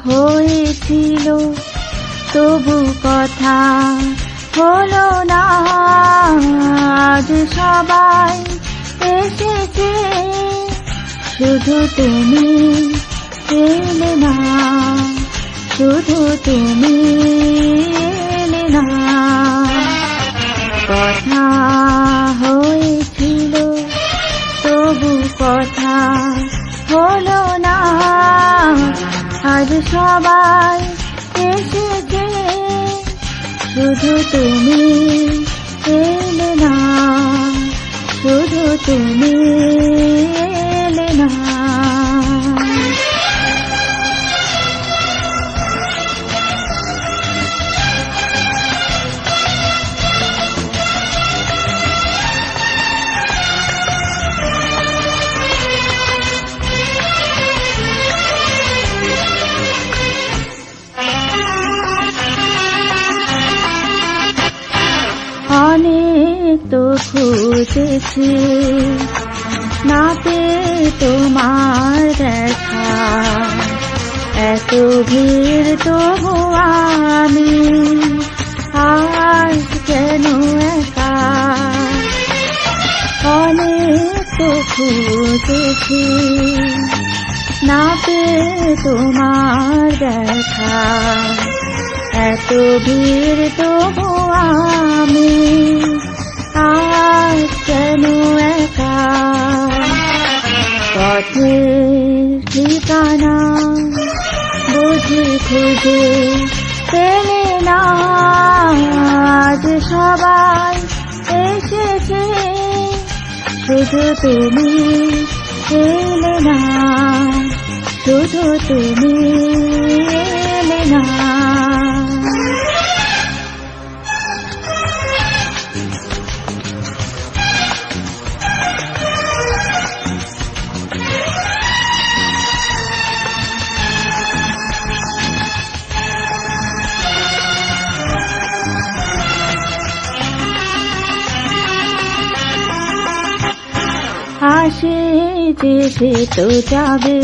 হয়েছিল তবু কথা হলো না। আজ সবাই এসেছে শুধু তুমি এলে না, শুধু তুমি এলে না। কথা হয়েছিল তবু কথা হলো না। আজ সবাই এসেছে শুধু তুমি এলে না, শুধু তুমি এলে না। অনেক তো খুঁজেছি না পেয়ে তোমার দেখা, এত ভিড় তবু আমি আজ কেন একা। অনেক তো খুঁজেছি না পেয়ে তোমার দেখা, এত ভিড় তবু আমি আজ কেন একা। পথের ঠিকানা বুঝি খুঁজে পেলে না। আজ সবাই এসেছে শুধু তুমি এলে না, শুধু তুমি এলে না। আসে যে সে তো যাবে,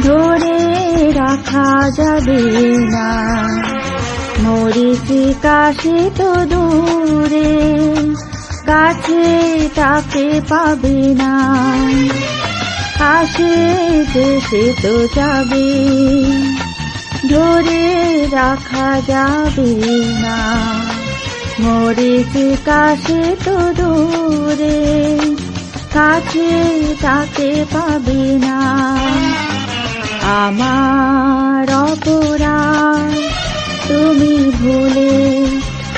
ধরে রাখা যাবে না। মরীচিকা সে তো দূরে, কাছে তাকে পাবে না। আসে যে সে তো যাবে, ধরে রাখা যাবে না। মরীচিকা সে তো দূরে, কাছে তাকে পাবে না। আমার অপরাধ তুমি ভুলে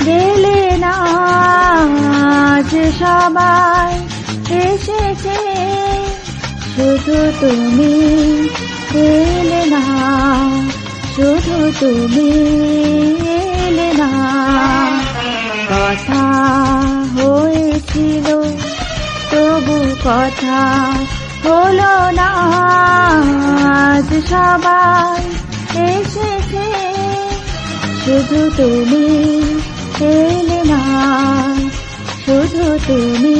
গেলে না। আজ সবাই এসেছে শুধু তুমি এলে না, শুধু তুমি এলে না। কথা হয়েছিল তবু কথা হলো না। আজ সবাই এসেছে শুধু তুমি এলে না, শুধু তুমি